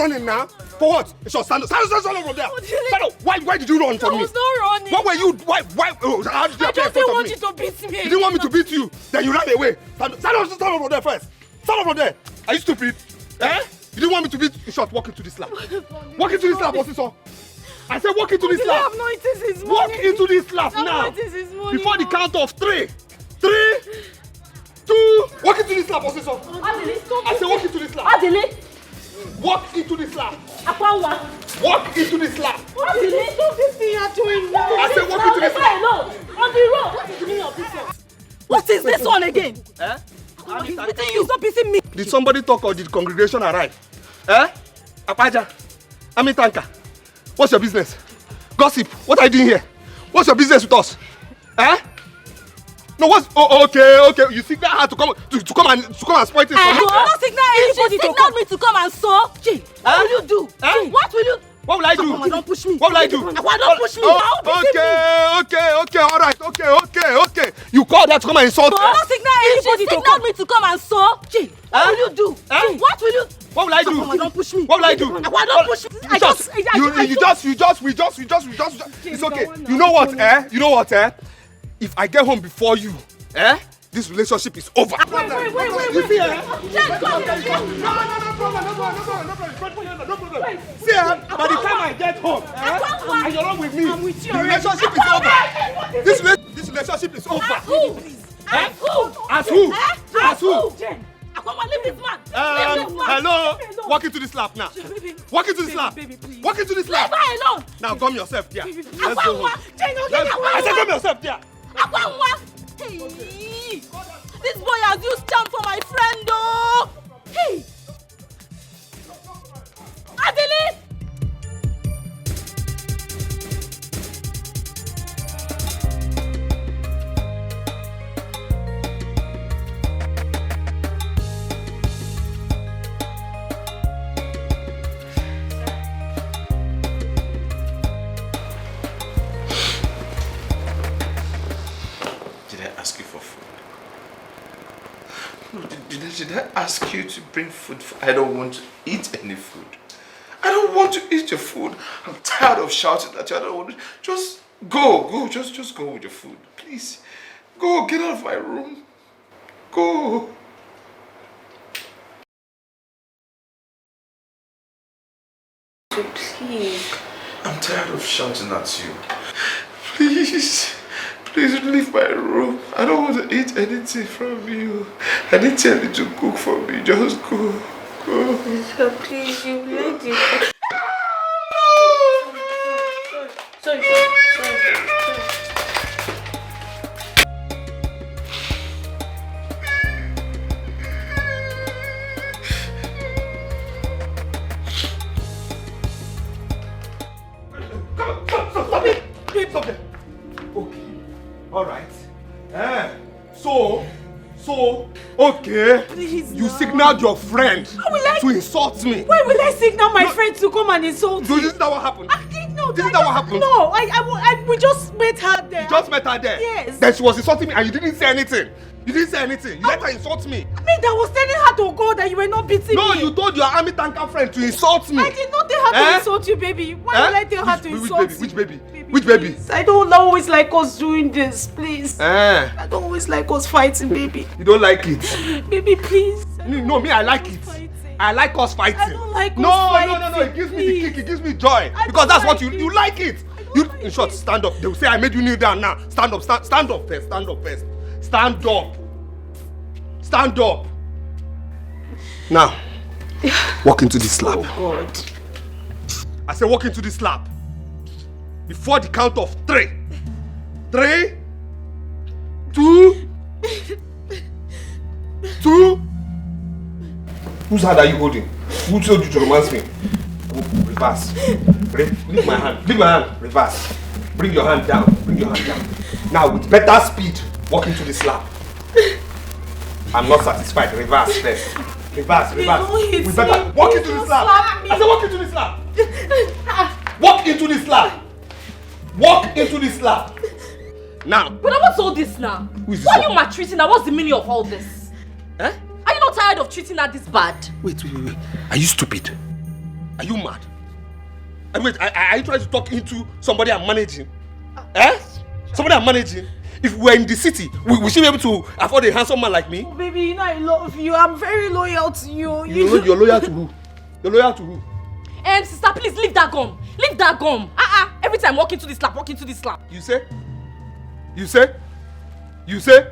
running now? For what? Stand up from there. Stand up. Why did you run from me? I was not running. What were you? Why? How did you appear in front of me? I just didn't want you to beat me. You didn't want me to beat you. Then you ran away. Stand up from there first. Stand up from there. Are you stupid? Eh? You didn't want me to beat you. Short, walk into this lap. Walk into this lap, officer. I said walk into this lap. Walk into this lap now. Before the count of 3. 3, 2. Walk into this lap, officer. I said walk into this lap. Walk into this lap. Walk into this lap. Stop this thing you're doing now. I said walk into this lap. On the road. What is the meaning of this one? What is this one again? Eh? He's beating you. Stop beating me. Did somebody talk or did the congregation arrive? Eh? Apaja. Tanka. What's your business? Gossip. What are you doing here? What's your business with us? Eh? No, what's okay. You signal her to come and spoil things for me. I will not signal anybody to come. Me to come and sew. What will you do? What will you? What will I do? Come on, don't push me. What will I do? Don't push me. Okay. You called her to come and insult me. I will not signal anybody to come. Me to come and sew. What will you do? What will you? What will I do? Come on, don't push me. What will I do? Don't push me. We just. It's okay. You know what, eh? If I get home before you, this relationship is over. Wait. You see, No problem. See, by the time I get home, and you're not with me, the relationship is over. This relationship is over. As who? Leave this man. Hello. Walk into this lap now. Walk into this lap. Walk into this lap. Leave her alone. Now gum yourself there. Let's go home. I said gum yourself there. Hey, this boy has used charm for my friend, though. Hey, Adele. Ask you for food? No, did I ask you to bring food? I don't want to eat any food. I don't want to eat your food. I'm tired of shouting at you. I don't want to. Just go. Just go with your food. Please. Go, get out of my room. Go. Please. I'm tired of shouting at you. Please. Please leave my room. I don't want to eat anything from you. I need Telly to cook for me. Just go. So please, you lady. Sorry. Stop it. Okay. All right. So, okay. Please, you signaled your friend to insult me. Why will I signal my friend to come and insult So me? this is not what happened? I didn't know. This is not what happened? No, we just met her there. You just met her there? Yes. Then she was insulting me and you didn't say anything. You let her insult me. I mean, I was telling her to go, that you were not beating me. No, you told your army tanker friend to insult me. I did not tell her to insult you, baby. Why will I tell her to insult you? Which baby? Which baby? I don't always like us doing this, please. I don't always like us fighting, baby. You don't like it? Baby, please. No, me, I like it. I like us fighting. I don't like us fighting. No. It gives me the kick. It gives me joy. Because that's what you like it. In short, stand up. They will say I made you kneel down now. Stand up first. Stand up. Now, walk into this lap. Oh God. I said walk into this lap. Before the count of 3. 3, 2. Whose hand are you holding? Who told you to romance me? Reverse. Leave my hand. Reverse. Bring your hand down. Now with better speed, walk into this lap. I'm not satisfied. Reverse first. Reverse. We better walk into this lap. I said walk into this lap. Walk into this lap. Now. But what's all this now? Why are you maltreating her? What's the meaning of all this? Are you not tired of treating her this bad? Wait. Are you stupid? Are you mad? And wait, are you trying to talk into somebody I'm managing? Somebody I'm managing? If we're in the city, we should be able to afford a handsome man like me. Oh, baby, you know I love you. I'm very loyal to you. You're loyal to who? You're loyal to who? Sister, please leave that gum. Leave that gum. Every time walk into this slap, walk into this slap. You say? You say? You say?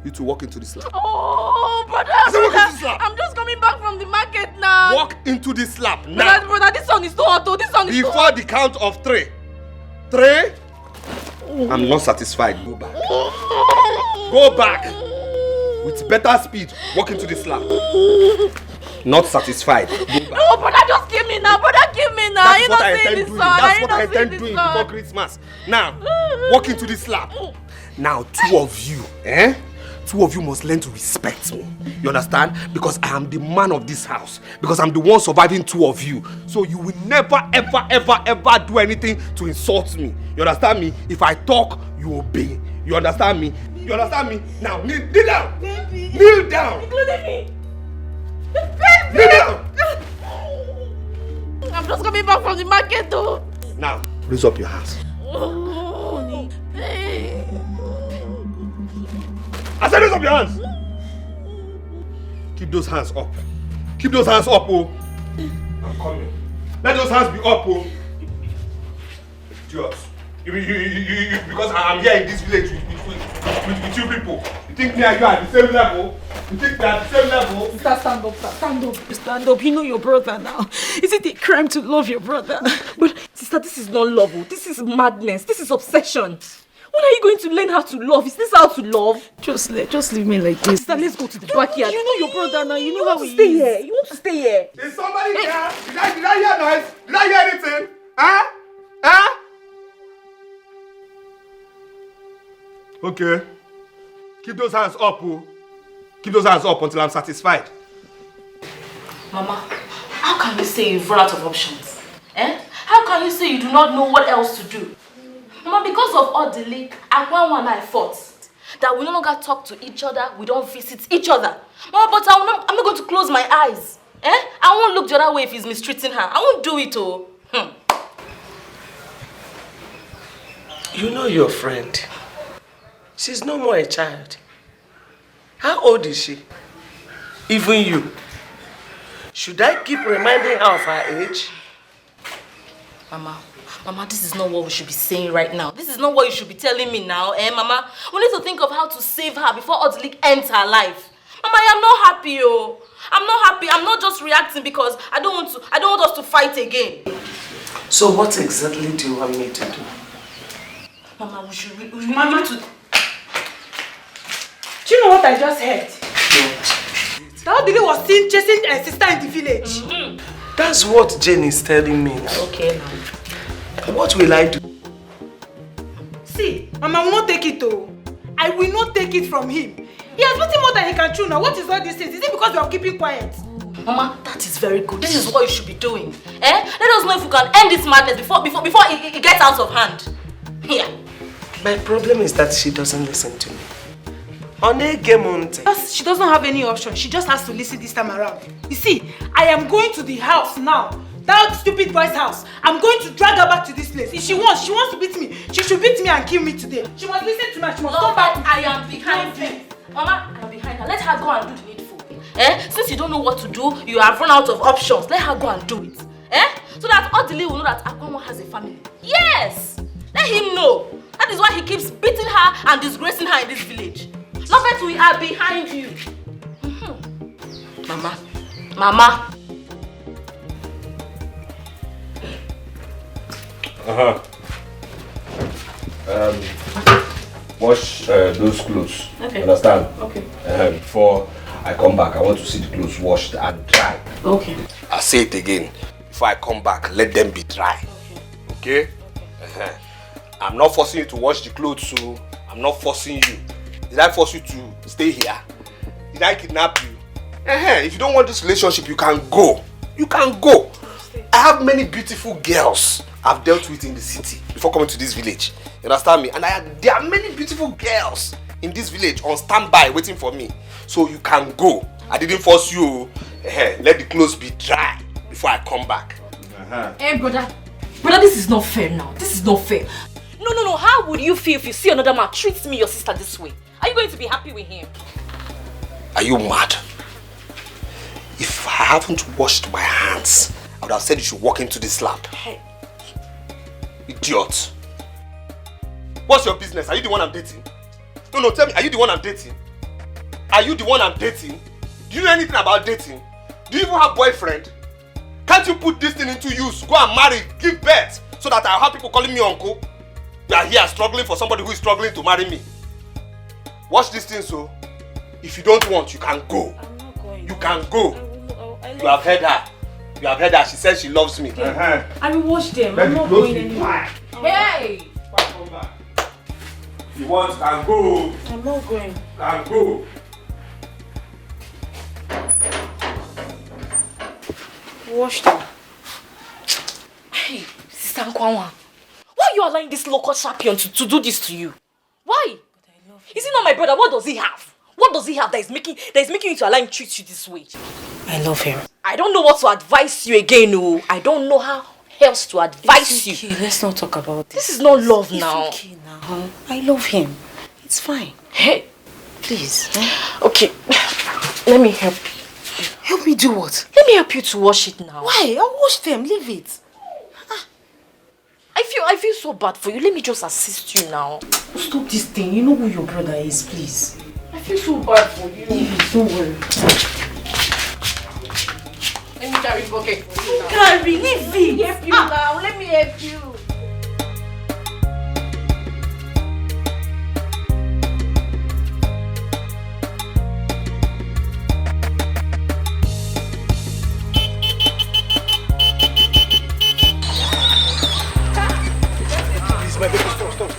You two walk into this slap. Oh, brother, walk into this slap. I'm just coming back from the market now. Walk into this slap now. Brother, this one is too hot. This one is too Before hot. the count of 3. 3. I'm not satisfied. Go back. Go back. With better speed, walk into this slap. Not satisfied. Go back. No, brother, just give me now. Brother, give me now. That's what I intend doing. That's what I intend doing before Christmas. Now, walk into this slap. Now, 2 of you, 2 of you must learn to respect me. You understand? Because I am the man of this house. Because I'm the one surviving 2 of you. So you will never, ever, ever, ever do anything to insult me. You understand me? If I talk, you obey. You understand me? You understand me? Now, kneel down. Baby. Kneel down. Including me. Baby. Kneel down. I'm just coming back from the market though. Now, raise up your hands. I said raise up your hands. Keep those hands up. Keep those hands up, oh. I'm coming. Let those hands be up, oh. Idiots. Because I'm here in this village with you people. You think me and you are at the same level? You think we are at the same level? Sister, stand up, stand up, stand up. You know your brother now. Is it a crime to love your brother? But sister, this is not love. This is madness. This is obsession. When are you going to learn how to love? Is this how to love? Just leave me like this. Sister, let's go to the backyard. You know your brother now. You know how he is. Stay here. You want to stay here? Is somebody here? Did I hear noise? Did I hear anything? Huh? Okay. Keep those hands up, oh. Keep those hands up until I'm satisfied. Mama, how can you say you've run out of options? How can you say you do not know what else to do? Mama, because of all the leak, Akwanwa and I fought. That we no longer talk to each other, we don't visit each other. Mama, but I'm not going to close my eyes. I won't look the other way if he's mistreating her. I won't do it, oh. You know your friend. She's no more a child. How old is she? Even you. Should I keep reminding her of her age? Mama, this is not what we should be saying right now. This is not what you should be telling me now, Mama? We need to think of how to save her before Odlik ends her life. Mama, I am not happy, oh. I'm not happy. I'm not just reacting because I don't want us to fight again. So what exactly do you want me to do? Mama, we should need to... Do you know what I just heard? What? That Odili was seen chasing her sister in the village. That's what Jane is telling me now. Okay, now. What will I do? See, Mama will not take it though. I will not take it from him. He has nothing more than he can chew now. What is all these things? Is it because we are keeping quiet? Mama, that is very good. This is what you should be doing. Let us know if we can end this madness before it gets out of hand. Here. My problem is that she doesn't listen to me. She doesn't have any option. She just has to listen this time around. You see, I am going to the house now. That stupid boy's house. I'm going to drag her back to this place. If she wants to beat me. She should beat me and kill me today. She must listen to me. She must come back. I am behind her. Mama, I am behind her. Let her go and do the needful. Since you don't know what to do, you have run out of options. Let her go and do it. So that Odili will know that Akwanwa has a family. Yes! Let him know. That is why he keeps beating her and disgracing her in this village. Not that we are behind you. Mama. Wash those clothes. Okay. Understand? Okay. Before I come back, I want to see the clothes washed and dry. Okay. I'll say it again. Before I come back, let them be dry. Okay? I'm not forcing you to wash the clothes, so I'm not forcing you. Did I force you to stay here? Did I kidnap you? If you don't want this relationship, you can go. You can go. I have many beautiful girls I've dealt with in the city before coming to this village. You understand me? And there are many beautiful girls in this village on standby waiting for me. So you can go. I didn't force you. Let the clothes be dry before I come back. Hey, brother. Brother, this is not fair now. This is not fair. No. How would you feel if you see another man treat me, your sister, this way? Are you going to be happy with him? Are you mad? If I haven't washed my hands, I would have said you should walk into this lab. Hey. Idiot. What's your business? Are you the one I'm dating? No, tell me, are you the one I'm dating? Are you the one I'm dating? Do you know anything about dating? Do you even have a boyfriend? Can't you put this thing into use? Go and marry, give birth, so that I'll have people calling me uncle? You are here struggling for somebody who is struggling to marry me. Watch this thing, so if you don't want, you can go. I'm not going. You can go. You have heard her. You have heard her. She says she loves me. I will watch them. I'm not going anywhere. Hey! If you want, can go. I'm not going. Can go. Wash them. Hey, Sister Nkwanwa. Why are you allowing this local champion to do this to you? Why? Is he not my brother? What does he have? What does he have that is making you to allow him to treat you this way? I love him. I don't know what to advise you again, oh. I don't know how else to advise you. Okay, let's not talk about this. This is not love now. It's okay now. I love him. It's fine. Hey, Please. okay. Let me help you. Help me do what? Let me help you to wash it now. Why? I'll wash them. Leave it. I feel so bad for you. Let me just assist you now. Stop this thing. You know who your brother is, please. I feel so bad for you. Leave it. Don't worry. Let me carry bucket for you now. Carry, leave it. Let me help you now. Let me help you. My baby, stop.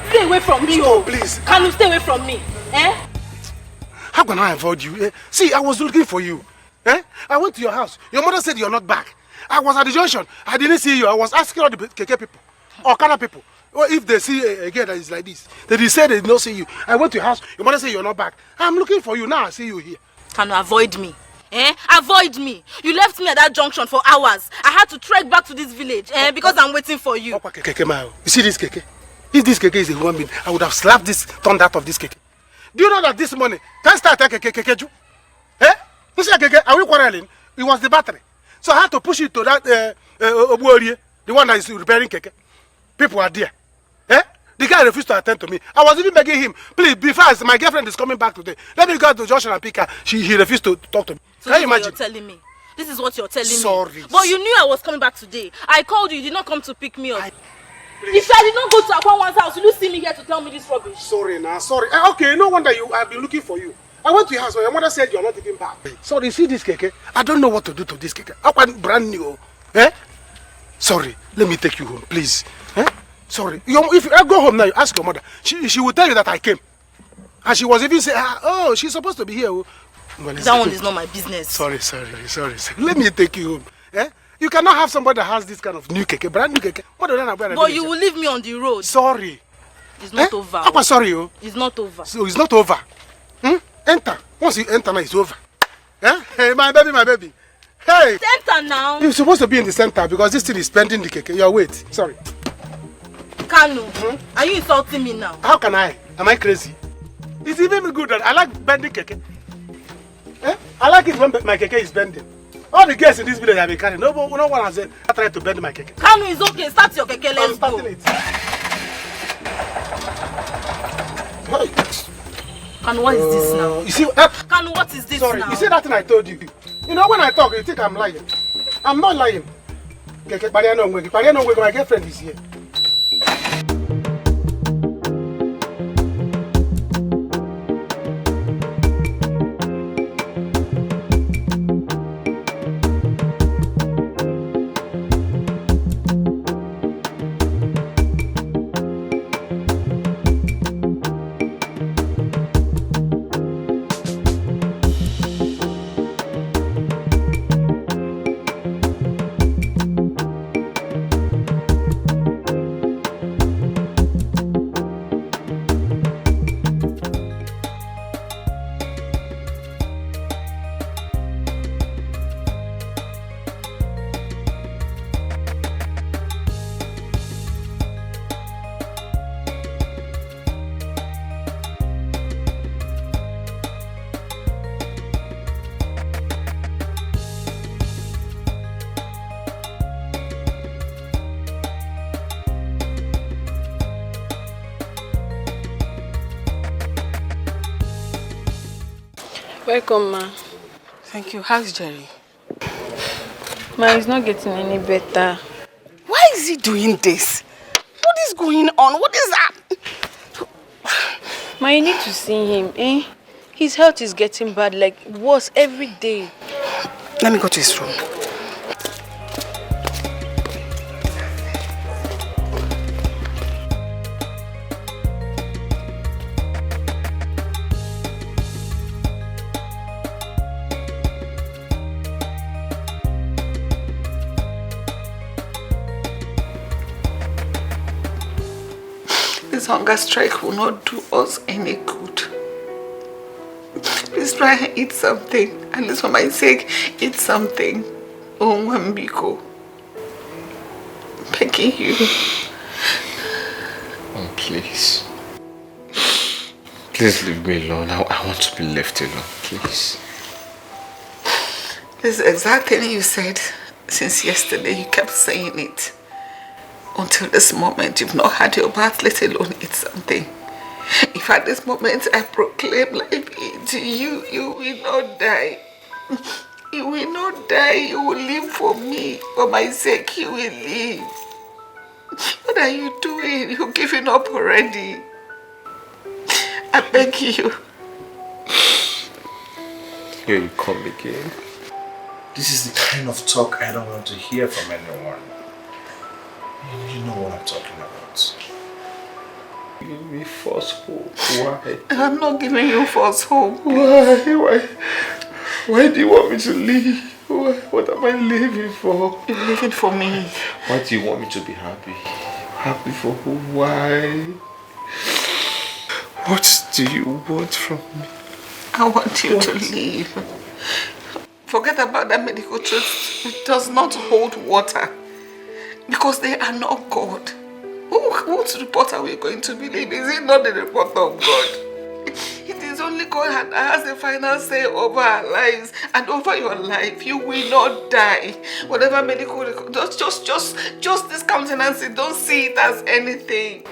Stay away from me, Stop, please. Can you stay away from me? Eh? How can I avoid you? See, I was looking for you. I went to your house. Your mother said you're not back. I was at the junction. I didn't see you. I was asking all the Keke people, or Kana people, well, if they see a girl that is like this. They said they did not see you. I went to your house. Your mother said you're not back. I'm looking for you. Now I see you here. Can you avoid me? Avoid me. You left me at that junction for hours. I had to trek back to this village because I'm waiting for you. You see this Keke? If this Keke is a human being, I would have slapped this tongue out of this Keke. Do you know that this morning, can start Keke? You see Keke, are we quarreling? It was the battery. So I had to push it to that the one that is repairing Keke. People are there. The guy refused to attend to me. I was even begging him, please be fast, my girlfriend is coming back today. Let me go to Joshua and pick her. He refused to talk to me. So Can you imagine? What you're telling me? This is what you're telling me. Sorry. But you knew I was coming back today. I called you, you did not come to pick me up. If I did not go to Akwanwa's house, will you see me here to tell me this rubbish? Sorry now, sorry. Okay, no wonder I've been looking for you. I went to your house, but your mother said you're not even back. Sorry, see this Keke? I don't know what to do to this Keke. I want brand new. Sorry, let me take you home, please. Sorry. If I go home now, you ask your mother. She will tell you that I came. And she was even saying, oh, she's supposed to be here. Well, that one is not my business. Sorry. Let me take you home. You cannot have somebody that has this kind of new Keke, brand new Keke. But you will leave me on the road. Sorry. It's not over. I'm sorry. It's not over. So it's not over. Enter. Once you enter now, it's over. Hey, my baby. Hey. Enter now. You're supposed to be in the center because this thing is bending the Keke. Your weight. Sorry. Kanu, are you insulting me now? How can I? Am I crazy? It's even good that I like bending Keke. I like it when my Keke is bending. All the girls in this village have been carrying. No one has tried to bend my Keke. Kanu, is okay. Start your Keke. Let's go. Kanu, what is this now? You see, Kanu, what is this sorry, now? You see that thing I told you? You know when I talk, you think I'm lying. I'm not lying. Keke, my girlfriend is here. Welcome, ma. Thank you. How's Jerry? Ma, he's not getting any better. Why is he doing this? What is going on? What is that? Ma, you need to see him, eh? His health is getting bad, like worse every day. Let me go to his room. This hunger strike will not do us any good. Please try and eat something. At least for my sake, eat something. Oh, Wambiko. Begging you. Oh, please. Please leave me alone. I want to be left alone, please. This is the exact thing you said since yesterday. You kept saying it. Until this moment, you've not had your bath, let alone eat something. If at this moment I proclaim life into you, you will not die. You will not die. You will live for me. For my sake, you will live. What are you doing? You're giving up already. I beg you. Here you come again. This is the kind of talk I don't want to hear from anyone. You know what I'm talking about. You give me false hope. Why? I'm not giving you false hope. Why do you want me to leave? What am I living for? You're living for me. Why do you want me to be happy? Happy for who? Why? What do you want from me? I want you to leave. Forget about that medical truth. It does not hold water. Because they are not God. Whose report are we going to believe? Is it not the report of God? It is only God that has the final say over our lives and over your life. You will not die. Whatever medical record, just this countenance, don't see it as anything.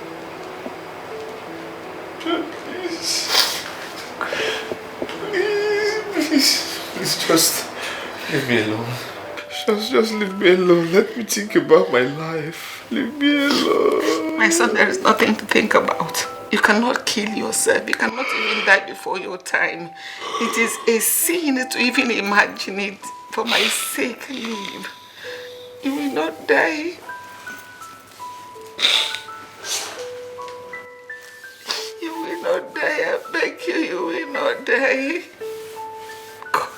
Please, just leave me alone. Just leave me alone. Let me think about my life. Leave me alone. My son, there is nothing to think about. You cannot kill yourself. You cannot even die before your time. It is a sin to even imagine it. For my sake, leave. You will not die. You will not die. I beg you, you will not die. God.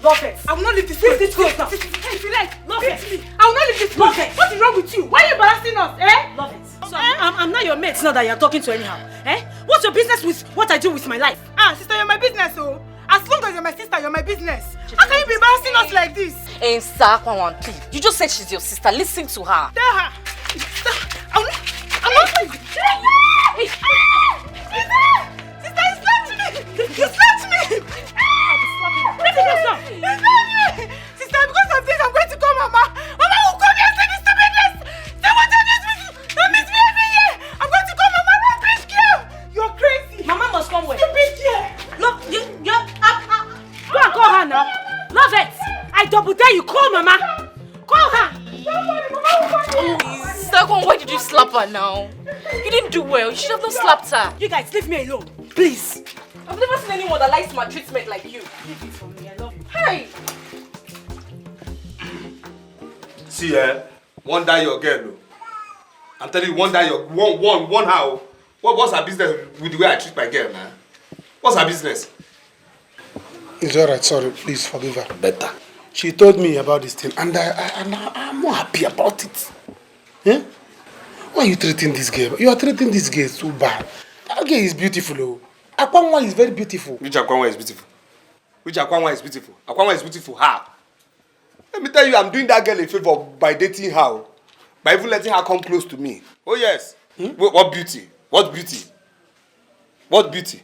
Love it. I will not leave this place. This close now. If you like, love it. I will not leave this place. What is wrong with you? Why are you embarrassing us? Eh? Love it. So I'm not your mate now that you're talking to anyhow. Eh? What's your business with what I do with my life? Ah, sister, you're my business, oh. As long as you're my sister, you're my business. How can you be embarrassing us like this? Hey, sir, please. You just said she's your sister. Listen to her. Tell her. I'm not. Hey. Sister, you slapped me. You slapped me. Sister, because of this, I'm going to call Mama. Mama will come here and say this stupidness. Say what you do. Don't misbehave here. I'm going to call Mama. No, bitch, girl. You're crazy. Mama must come where? Stupid girl. Look, you're Go and call her now. Love it. I double dare you. Call Mama. Call her. Sister, why did you slap her now? You didn't do well. You should have not slapped her. You guys, leave me alone. Please. I've never seen anyone that likes my treatment like you. Leave it for me. I love you. Hey! See, one die your girl. No. I'm telling you, one die your one how. What's her business with the way I treat my girl, man? What's her business? It's alright, sorry, please forgive her. Better. She told me about this thing and I'm not happy about it. Eh? Why are you treating this girl? You are treating this girl so bad. That girl is beautiful, oh. Akwanwa is very beautiful. Which Akwanwa is beautiful? Which Akwanwa is beautiful? Akwanwa is beautiful how? Let me tell you, I'm doing that girl a favor by dating her. By even letting her come close to me. Oh yes. What beauty? What beauty? What beauty?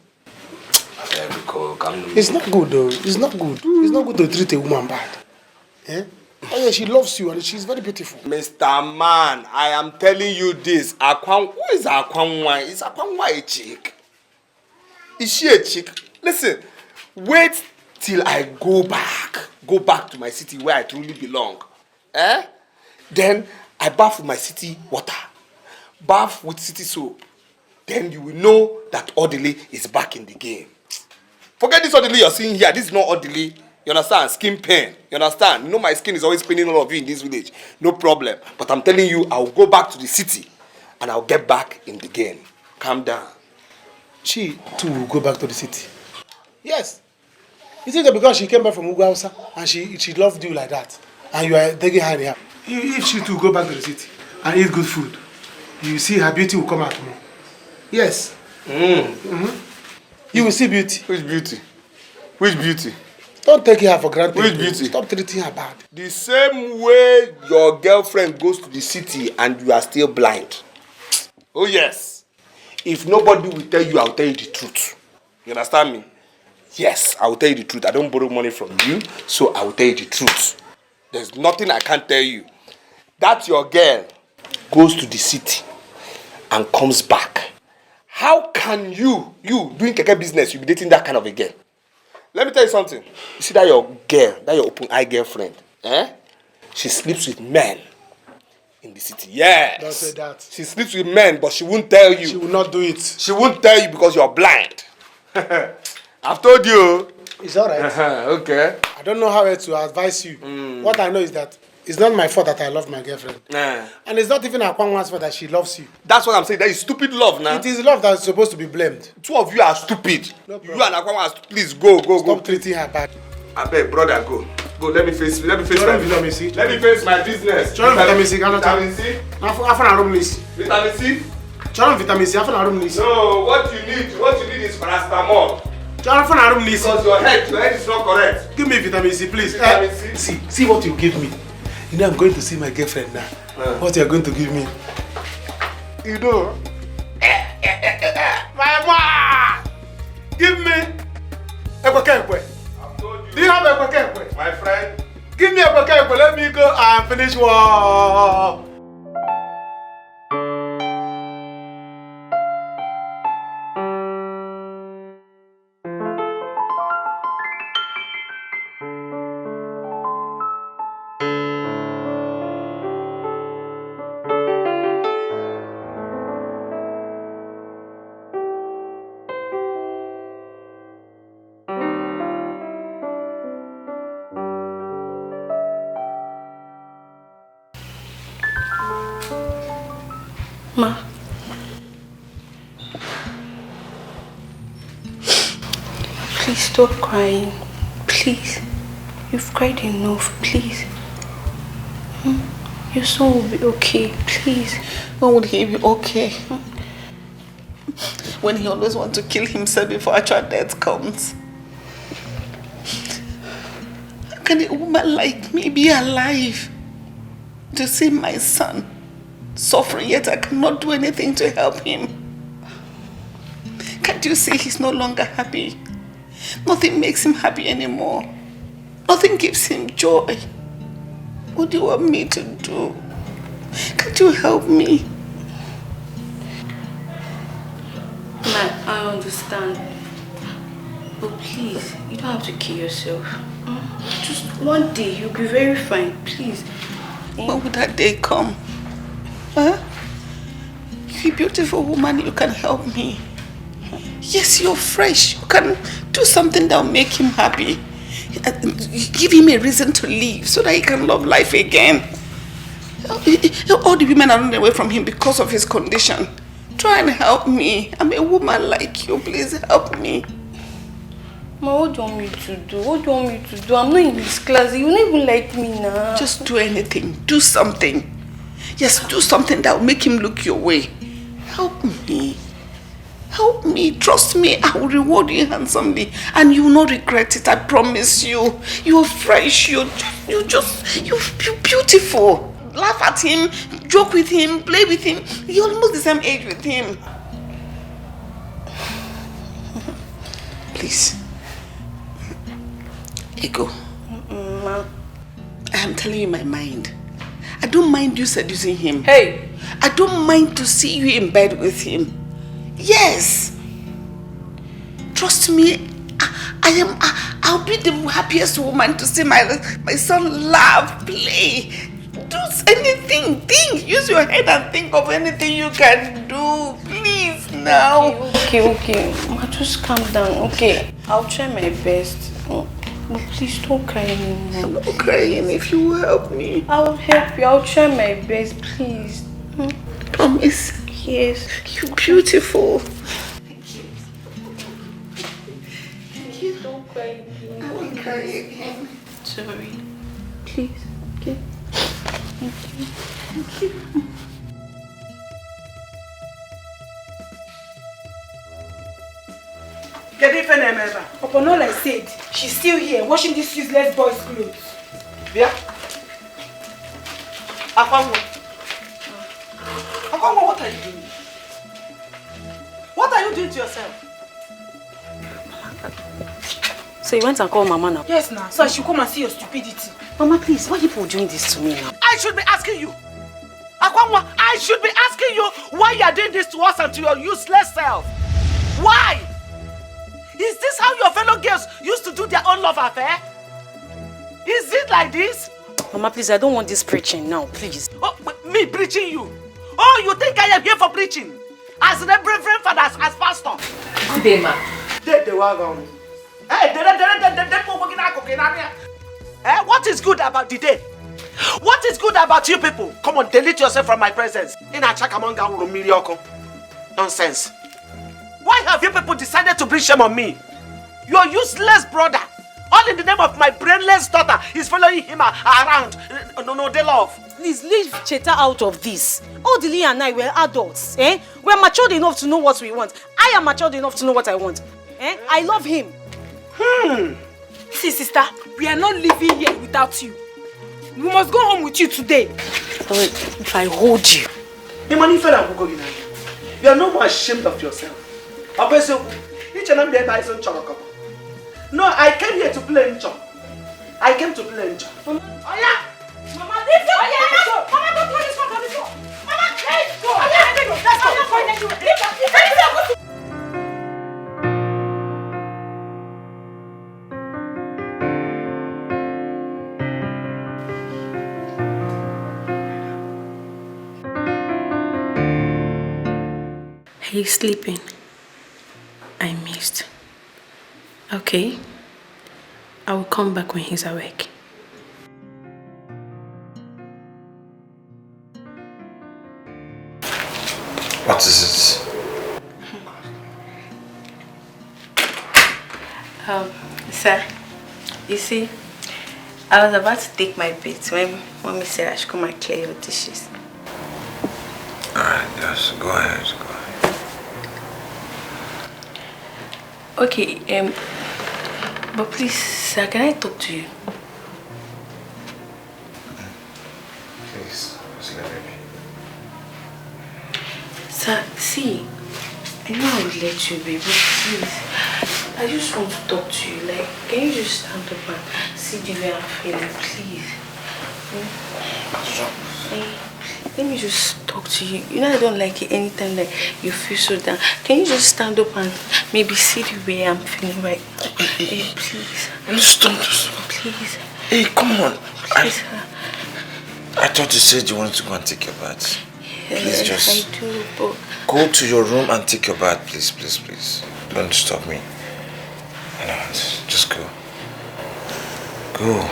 It's not good though. It's not good. It's not good to treat a woman bad. Eh? Oh yeah, she loves you and she's very beautiful. Mr. Man, I am telling you this. Who is Akwanwa? Is Akwanwa a chick? Is she a chick? Listen, wait till I go back to my city where I truly belong. Then I bath with my city water, bath with city soap. Then you will know that orderly is back in the game. Forget this orderly you're seeing here. This is not orderly. You understand? Skin pain. You understand? You know my skin is always paining all of you in this village. No problem. But I'm telling you, I'll go back to the city and I'll get back in the game. Calm down. She too will go back to the city. Yes. You think that because she came back from Ugausa and she loved you like that, and you are taking her in here, if she too go back to the city and eat good food, you see her beauty will come out more. Yes. You will see beauty. Which beauty? Which beauty? Don't take her for granted. Which beauty? Stop treating her bad. The same way your girlfriend goes to the city and you are still blind. Oh yes. If nobody will tell you, I'll tell you the truth. You understand me? Yes, I will tell you the truth. I don't borrow money from you, so I will tell you the truth. There's nothing I can't tell you. That your girl goes to the city and comes back. How can you doing keke business, you be dating that kind of a girl? Let me tell you something. You see that your girl, that your open-eye girlfriend, she sleeps with men in the city. Yes. Don't say that. She sleeps with men, but she won't tell you. She will not do it. She won't tell you because you're blind. I've told you. It's alright. Okay. I don't know how else to advise you. What I know is that it's not my fault that I love my girlfriend. And it's not even Akwanwa's fault that she loves you. That's what I'm saying. That is stupid love now. It is love that is supposed to be blamed. Two of you are stupid. No You and Akwanwa are stupid. Please go. Stop treating her bad. I beg, brother, go. Go, let me face my business. Vitamin C. Let me face my business. Vitamin C. Vitamin C. After room list. Vitamin C. Vitamin C. After room list. No, what you need is paracetamol. After room list. Because your head is not correct. Give me vitamin C, please. Vitamin C. See what you give me. You know I'm going to see my girlfriend now. What you are going to give me? You know. My mom! Give me a kwekwe. Do you have a kwekwe? My friend. Give me a kwekwe. Let me go and finish work. Ma. Please stop crying. Please. You've cried enough. Please. Your son will be okay. Please. When would he be okay? When he always wants to kill himself before actual death comes. How can a woman like me be alive to see my son suffering, yet I cannot do anything to help him? Can't you see he's no longer happy? Nothing makes him happy anymore. Nothing gives him joy. What do you want me to do? Can't you help me? Ma, I understand. But please, you don't have to kill yourself. Just one day, you'll be very fine. Please. When will that day come? Huh? You're a beautiful woman, you can help me. Yes, you're fresh. You can do something that will make him happy. Give him a reason to live so that he can love life again. All the women are running away from him because of his condition. Try and help me. I'm a woman like you. Please help me. Ma, what do you want me to do? What do you want me to do? I'm not in this class. You don't even like me now. Just do anything. Do something. Yes, do something that will make him look your way. Help me. Help me. Trust me. I will reward you handsomely. And you will not regret it. I promise you. You're fresh. You're beautiful. Laugh at him. Joke with him. Play with him. You're almost the same age with him. Please. Ego. Ma. I am telling you my mind. I don't mind you seducing him. Hey! I don't mind to see you in bed with him. Yes. Trust me, I'll be the happiest woman to see my son laugh, play, do anything. Think, use your head and think of anything you can do. Please now. Okay. Ma, just calm down. Okay, I'll try my best. But please don't cry anymore. I'm not crying if you will help me. I'll help you. I'll try my best, please. Promise. Yes. You're beautiful. Don't cry again. I won't cry again. Sorry. Please. Okay. Thank you. Get it, Fenemeva. Upon all I said, she's still here washing this useless boy's clothes. Yeah. Akwanwa, what are you doing? What are you doing to yourself? So you went and called Mama now? Yes, now. So I should come and see your stupidity. Mama, please, why are you doing this to me now? I should be asking you. Akwanwa, I should be asking you why you are doing this to us and to your useless self. Why? Is this how your fellow girls used to do their own love affair? Is it like this? Mama, please, I don't want this preaching now, please. Oh, me preaching you? Oh, you think I am here for preaching? As the reverend father, as pastor? Good day, ma. What is good about the day? What is good about you people? Come on, delete yourself from my presence. Nonsense. Why have you people decided to bring shame on me? Your useless brother, all in the name of my brainless daughter, is following him around. No, they love. Please leave Cheta out of this. Odili and I were adults. We're matured enough to know what we want. I am matured enough to know what I want. I love him. See, sister, we are not living here without you. We must go home with you today. If I hold you. You are no more ashamed of yourself. No, I came here to play Ncho. I came to play Ncho. Mama, Mama, leave the Mama, don't throw this one on the floor. Mama, let's go. Let's go. He's sleeping. I missed. Okay. I will come back when he's awake. What is it? Sir, you see, I was about to take my bait when Mommy said I should come and clear your dishes. Alright, yes, go ahead. Okay, but please, sir, can I talk to you? Please, just let me be. Sir, see, I know I would let you be, but please, I just want to talk to you. Like, can you just stand up and see the way I'm feeling, please? Let me just talk to you. You know I don't like it anytime that you feel so down. Can you just stand up and maybe see the way I'm feeling right now? Hey, please. Stop this. Please. Hey, come on. Please, I thought you said you wanted to go and take your bath. Please just... I do, but... Go to your room and take your bath, please. Don't stop me. No, just go. Go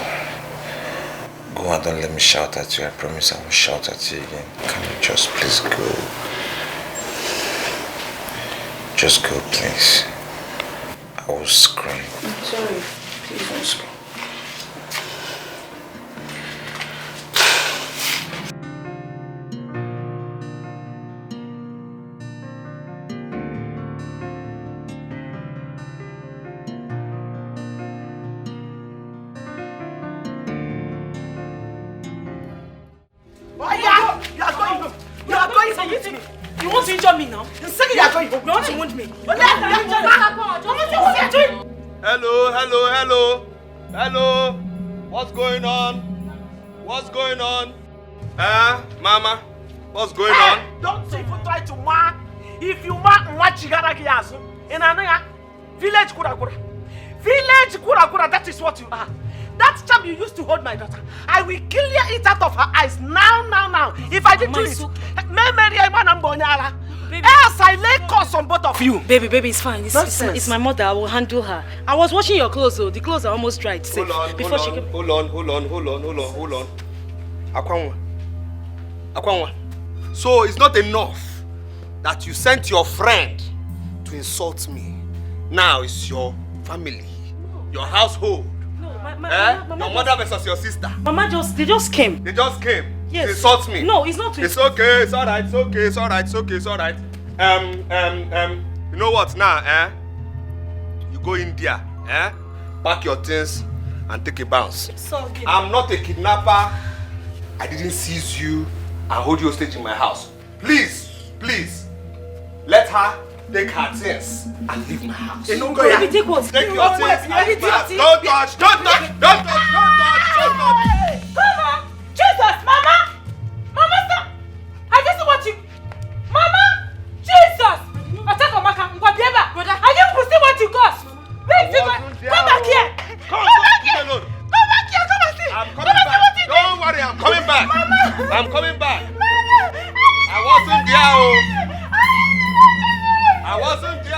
and don't let me shout at you. I promise I won't shout at you again. Can you just please go? Just go, please. I will scream. I'm sorry. Please don't scream. You want to injure me now? The second you are going home, you want to wound me. Hello. What's going on? Mama? What's going on? Don't even try to ma. If you ma chigara kiyasu. In anaya village kura. Village That is what you are. That charm you used to hold my daughter, I will clear it out of her eyes now. If I did do it, else I lay curse on both of you. Baby, it's fine. It's my mother. I will handle her. I was washing your clothes, though. The clothes are almost dried. Hold on. Akwanwa. So it's not enough that you sent your friend to insult me. Now it's your family, your household. No, your mother versus your sister. Mama they just came. They just came. Yes. To insult me. No, it's not to It's okay. It's alright. It's alright. You know what now? You go in there. Pack your things and take a bounce. I'm not a kidnapper. I didn't seize you and hold you hostage in my house. Please, let her take her things and leave my house. Take what? Take your things and leave my house. Don't touch. Come on! Jesus, Mama! Mama, stop! I just want you. Mama! Jesus! Are you pussy what you got? Wait, come back here! Come back here! Come and see! I'm coming back. Don't worry, I'm coming back. Mama! I'm coming back. Mama! I wasn't there. I wasn't there.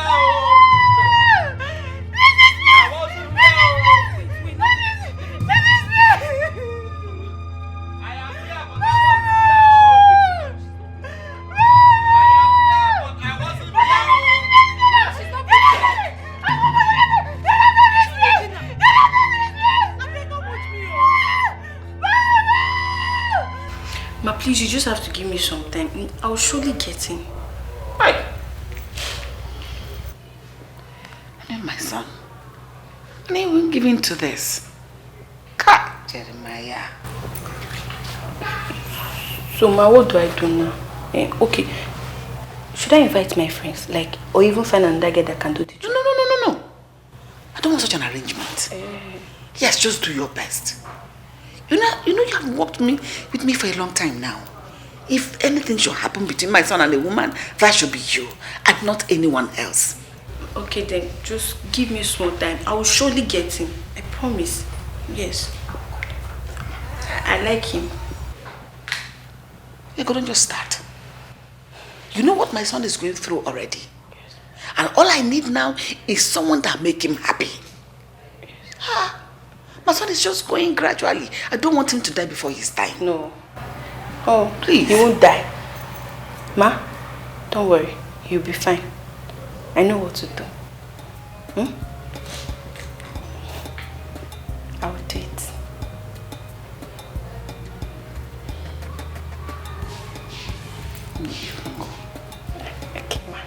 Ma, please, you just have to give me some time. I'll surely get him. Right. My son, and he won't give in to this. God, Jeremiah. So, Ma, what do I do now? Okay. Should I invite my friends? Or even find another guy that can do the job? No. I don't want such an arrangement. Yes, just do your best. You know you have worked with me for a long time now. If anything should happen between my son and a woman, that should be you and not anyone else. Okay then, just give me small time. I will surely get him. I promise. Yes. I like him. You're going to just start. You know what my son is going through already. Yes. And all I need now is someone that make him happy. Yes. My son is just going gradually. I don't want him to die before his time. No. Oh, please. He won't die. Ma, don't worry. He'll be fine. I know what to do. I'll do it. Okay, ma.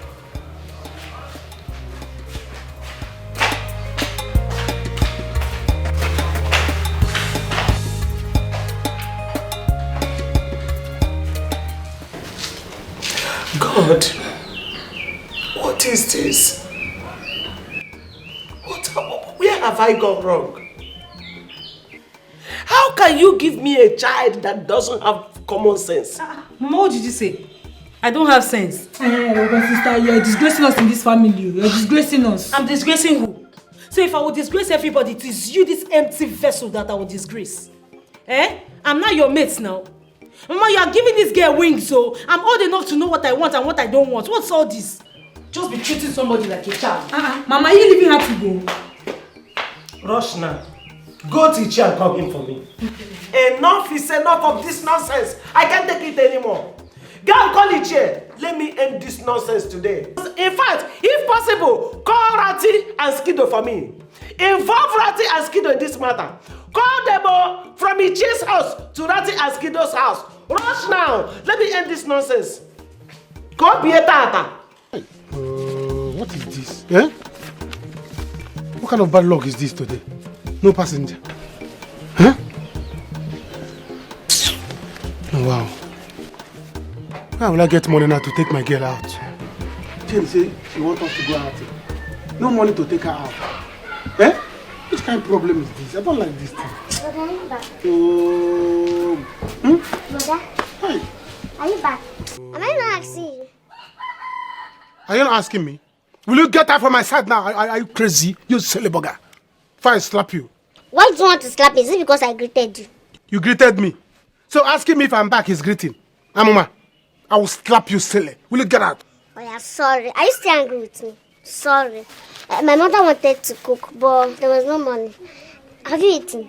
God, what is this? Where have I gone wrong? How can you give me a child that doesn't have common sense? Mama, what did you say? I don't have sense. My sister, you're disgracing us in this family. You're disgracing us. I'm disgracing who? So if I would disgrace everybody, it is you, this empty vessel, that I would disgrace. I'm not your mate now. Mama, you are giving this girl wings, so I'm old enough to know what I want and what I don't want. What's all this? Just be treating somebody like a child. Mama, are you leaving her to go? Rush now. Go to Ichi and call him for me. Enough is enough of this nonsense. I can't take it anymore. Go and call Ichi. Let me end this nonsense today. In fact, if possible, call Rati and Skido for me. Involve Rati and Skido in this matter. Call them from Ichi's house to Rati and Skido's house. Rush now. Let me end this nonsense. Go be a tata. What is this? What kind of bad luck is this today? No passenger. Oh, wow. How will I get money now to take my girl out? Jane say she wants us to go out. No money to take her out. Which kind of problem is this? I don't like this thing. Brother, are you back? Brother? Hi. Are you back? Am I not asking you? Are you not asking me? Will you get out from my side now? Are you crazy? You silly bugger. before I slap you. Why do you want to slap me? Is it because I greeted you? You greeted me. So asking me if I'm back is greeting. Amuma, I will slap you silly. Will you get out? Oh yeah, sorry. Are you still angry with me? Sorry. My mother wanted to cook, but there was no money. Have you eaten?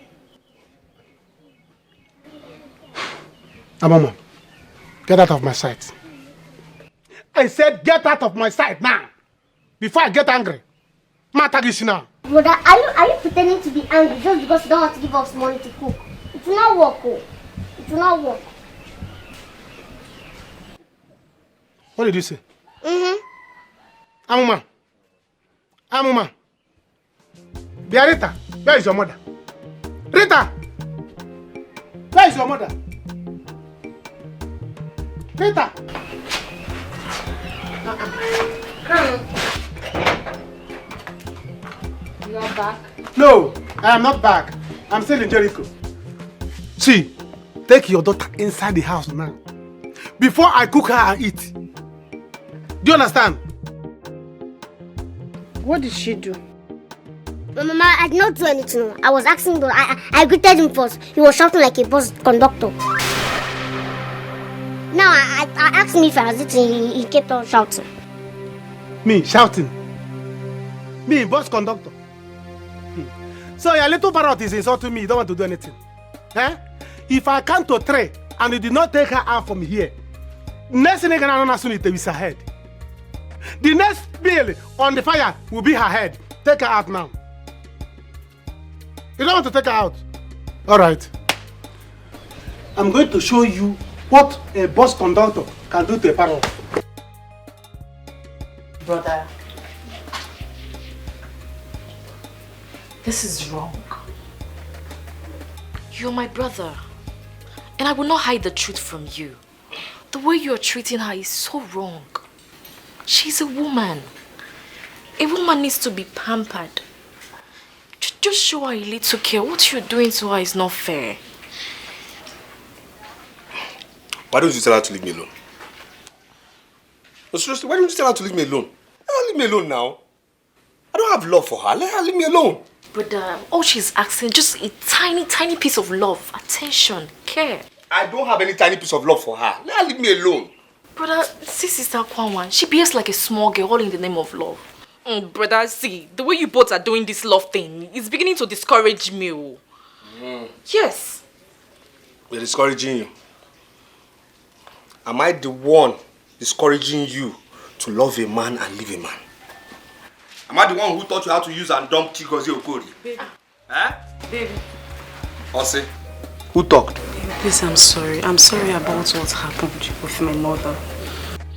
Amuma, get out of my sight. I said get out of my sight now. Before I get angry. Matagishi now. Brother, are you pretending to be angry just because you don't want to give us money to cook? It will not work, oh. It will not work. What did you say? Mm-hmm. Amuma. Dear Rita, where is your mother? Rita! Where is your mother? Rita! Come. You are back? No, I am not back. I'm still in Jericho. See, take your daughter inside the house now. Before I cook her and eat. Do you understand? What did she do? Mama, I did not do anything. I was asking, but I greeted him first. He was shouting like a bus conductor. Now I asked him if I was eating. He kept on shouting. Me shouting? Me, bus conductor? So your little parrot is insulting me. You don't want to do anything. Eh? If I count to 3 and you did not take her out from here, next thing you're going to soon is her head. The next bill on the fire will be her head. Take her out now. You don't want to take her out? Alright. I'm going to show you what a bus conductor can do to a parrot. Brother, this is wrong. You're my brother, and I will not hide the truth from you. The way you are treating her is so wrong. She's a woman. A woman needs to be pampered. Just show her a little care. What you're doing to her is not fair. Why don't you tell her to leave me alone? No, seriously, why don't you tell her to leave me alone? Let her leave me alone now. I don't have love for her. Let her leave me alone. But all she's asking, just a tiny, tiny piece of love, attention, care. I don't have any tiny piece of love for her. Let her leave me alone. Brother, see Sister Kwanwan, she behaves like a small girl all in the name of love. Brother, see, the way you both are doing this love thing is beginning to discourage me. Yes. We're discouraging you. Am I the one discouraging you to love a man and leave a man? Am I the one who taught you how to use and dump Chigozie Okori? Baby. Eh? Baby. Ose, who talked? Baby, please, I'm sorry. I'm sorry about what happened with my mother.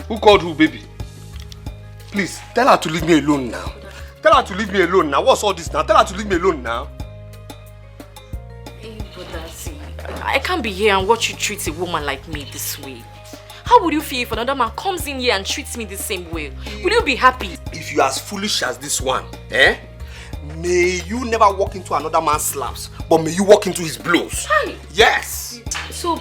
Who called who, baby? Please, tell her to leave me alone now. Tell her to leave me alone now. What's all this now? Tell her to leave me alone now. Hey, brother, see, I can't be here and watch you treat a woman like me this way. How would you feel if another man comes in here and treats me the same way? Will you be happy? If you're as foolish as this one, may you never walk into another man's slaps, but may you walk into his blows. Hi. Yes. So,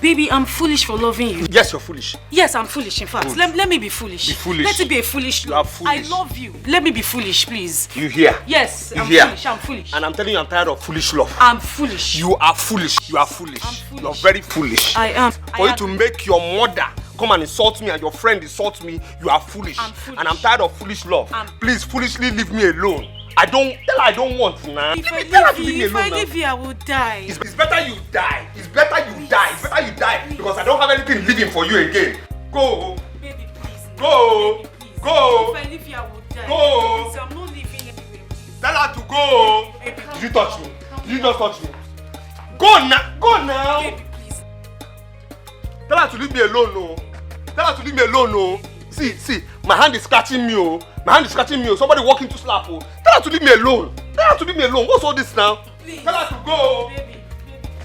baby, I'm foolish for loving you. Yes, you're foolish. Yes, I'm foolish, in fact. Let me be foolish. Be foolish. Let it be a foolish You are foolish. I love you. Let me be foolish, please. You hear? Yes, You I'm hear? foolish. I'm foolish. And I'm telling you, I'm tired of foolish love. I'm foolish. You are foolish. You are foolish. I'm foolish. You're very foolish. I am. For you to make your mother come and insult me and your friend insult me, you are foolish. I'm foolish. And I'm tired of foolish love. Please, foolishly leave me alone. Tell her I don't want now. If Tell her to leave me if I alone leave here, I will die. It's better you die. It's better you die. It's better you die. Because I don't have anything living for you again. Go. Baby, please. Go. Baby, please. Go. If I leave here, I will die. Go. Please, I'm not leaving anywhere. Please. Tell her to go. Baby, Did you touch me? Did you just touch me? Go now. Go now. Baby, please. Tell her to leave me alone, no. Tell her to leave me alone, no. See, my hand is scratching me, oh. My hand is scratching me, oh. Somebody walking to slap, oh. Tell her to leave me alone. Tell her to leave me alone. What's all this now? Please. Tell her to go. Baby.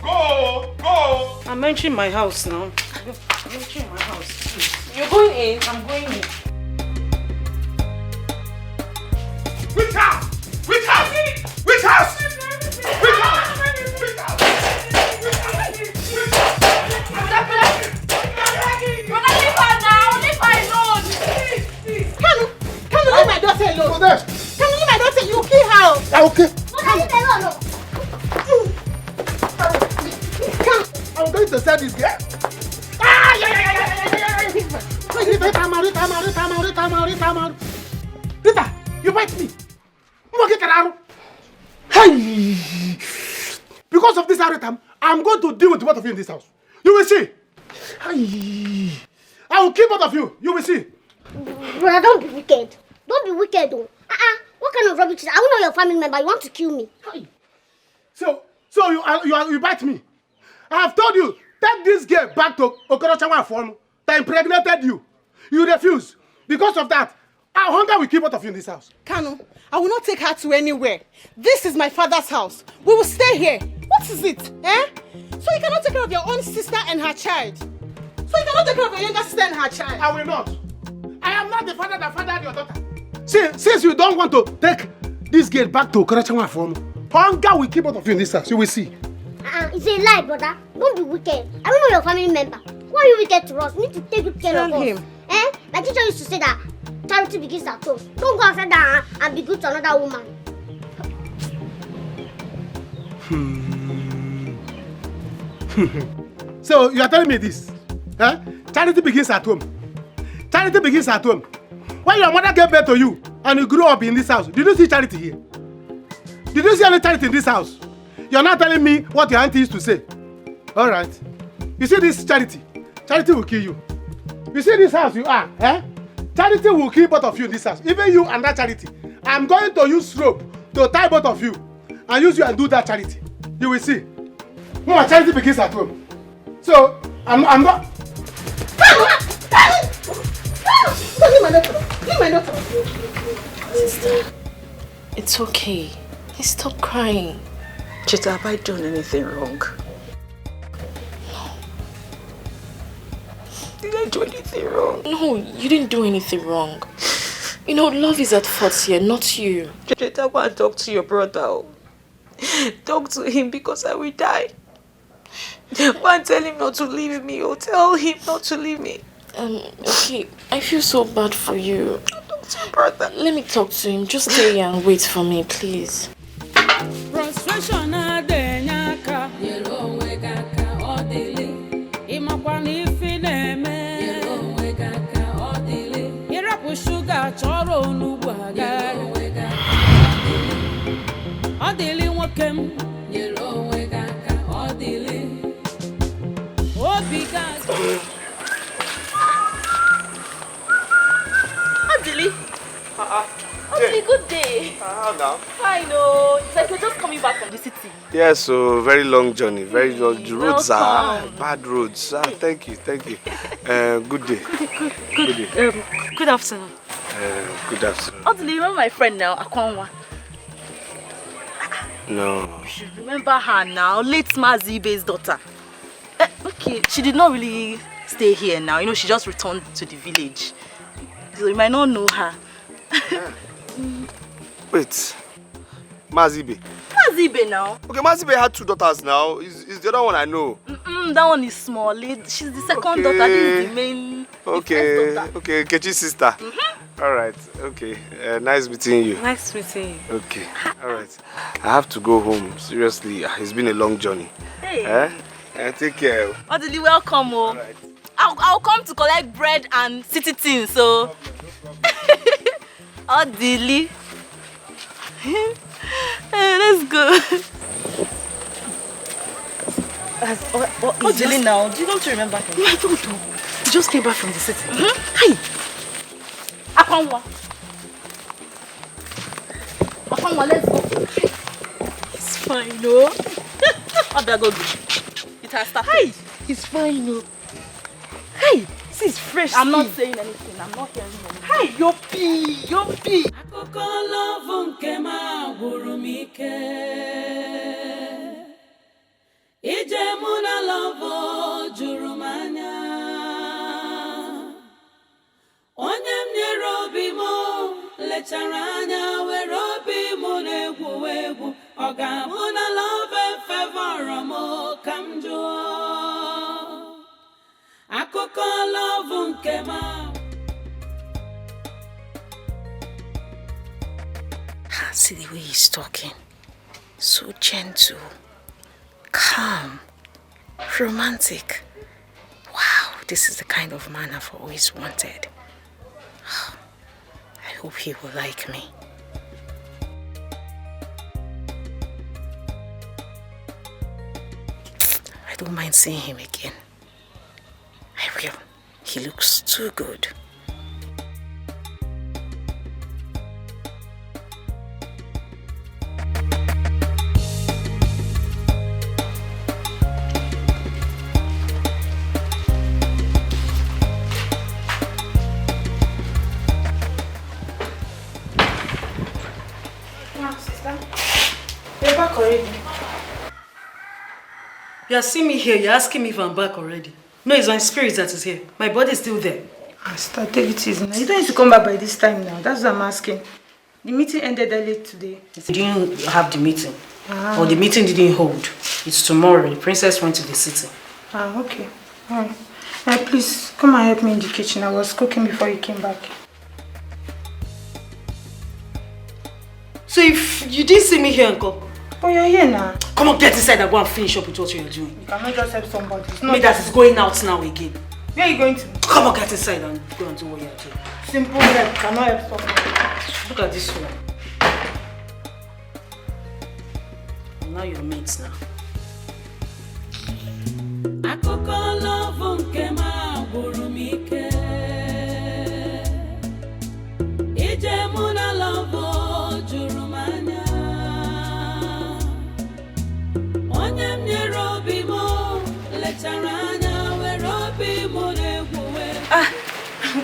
Go. I'm entering my house now. I'm entering my house, please. You're going in? I'm going in. Which house? Which house? Which house? Which house? Which house? Brother, leave her now. Leave her alone. Can you leave my daughter alone? Go there. Can you leave my daughter? You kill her. Okay. But I to sell this girl. Rita, you bite me. Hey! Because of this Aritam, I'm going to deal with both of you in this house. You will see. Hey! I will kill both of you. You will see. Brother, don't be wicked. Don't be wicked, though. What kind of rubbish is that? I will know your family member. You want to kill me. Hey! So you bite me. I have told you, take this girl back to Okorochawa farm that impregnated you. You refuse. Because of that, our hunger will keep both of you in this house. Kanu, I will not take her to anywhere. This is my father's house. We will stay here. What is it? Eh? So you cannot take care of your own sister and her child. So you cannot take care of your younger sister and her child. I will not. I am not the father that fathered your daughter. Since you don't want to take this girl back to Okorochawa farm, hunger will keep both of you in this house. You will see. It's a lie, brother. Don't be wicked. I don't know your family member. Why are you wicked to us? You need to take good care of us. Eh? My teacher used to say that charity begins at home. Don't go outside that and be good to another woman. So you are telling me this? Eh? Charity begins at home. Charity begins at home. When your mother gave birth to you and you grew up in this house, did you see charity here? Did you see any charity in this house? You're not telling me what your auntie used to say. All right. You see this charity? Charity will kill you. You see this house you are, eh? Charity will kill both of you in this house. Even you and that charity. I'm going to use rope to tie both of you and use you and do that charity. You will see. No, charity begins at home. So, I'm not... Leave my daughter. Sister, it's okay. Stop crying. Cheta, have I done anything wrong? Did I do anything wrong? No, you didn't do anything wrong. You know, love is at fault here, not you. Cheta, go and talk to your brother. Talk to him because I will die. Go and tell him not to leave me. Or tell him not to leave me. Okay, I feel so bad for you. Talk to your brother. Let me talk to him. Just stay here and wait for me, please. Frustration adenyaka yelo wegaka odili imakwani fineme yelo wegaka odili irapu sugar choro onugbu aga yelo wegaka odili nwokem yelo wegaka odili obiga Odili. Okay, good day. How now? Hi, no. It's like you're just coming back from the city. Yes, so very long journey. Very long. The roads are bad roads. Thank you. Good day. Good day. Good afternoon. Good afternoon. Oh, do you remember my friend now, Akwanwa? No. You should remember her now, late Mazibe's daughter. Okay, she did not really stay here now. You know, she just returned to the village. So you might not know her. Yeah. Wait, Mazibe. Mazibe now. Okay, Mazibe had 2 daughters now. Is the other one I know? That one is small. She's the second daughter. This is the main. Okay, okay, Kechi's sister. All right, okay. Nice meeting you. Nice meeting you. Okay, all right. I have to go home. Seriously, it's been a long journey. Hey. Take care. Odili, welcome. All right. I'll come to collect bread and city things. So. Odili. Let's go. Odili now. Do you want to remember him? No, I don't know. He just came back from the city. Hey. Akwanwa, let's go. It's fine, no? How do I go? It has started. Hey, it's fine, no? Hey, this is fresh. I'm not saying anything. I'm not hearing anything. Hey, yopi. Akụkọ love nke ma gwụrụ m ike. Ije mụ na love juru m anya. Onye m nyere obi m lechara anya were obi m na-egwu egwu. Ọ ga-abụ na love fevọrọ m ka m jụọ. Akụkọ love nke ma. See the way he's talking. So gentle, calm. Romantic. Wow, this is the kind of man I've always wanted. I hope he will like me. I don't mind seeing him again. I will. He looks too good. You're back already. You are seeing me here, you're asking me if I'm back already. No, it's my spirit that is here. My body is still there. Sister, take it easy now. You don't need to come back by this time now. That's what I'm asking. The meeting ended early today. You didn't have the meeting. Or the meeting didn't hold. It's tomorrow. The princess went to the city. Okay. Alright. Please, come and help me in the kitchen. I was cooking before you came back. So if you didn't see me here, Uncle? Oh, you're here now. Come on, get inside and go and finish up with what you're doing. You cannot just help somebody. It's not me that is going out now again. Where are you going to? Come on, get inside and go and do what you're doing. Simple help. Cannot help somebody. Look at this one. Now you're mates now.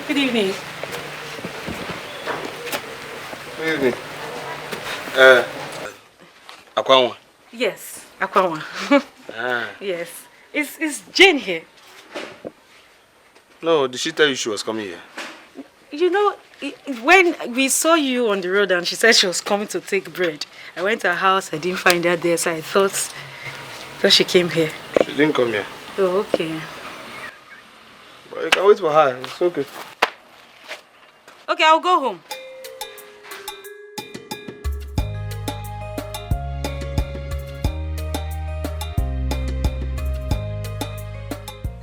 Good evening. Good evening. Akwanwa. Yes, Akwanwa. Yes. Is Jane here? No, did she tell you she was coming here? You know, when we saw you on the road and she said she was coming to take bread, I went to her house, I didn't find her there, so I thought she came here. She didn't come here. Oh, okay. But you can wait for her, it's okay. Okay, I'll go home.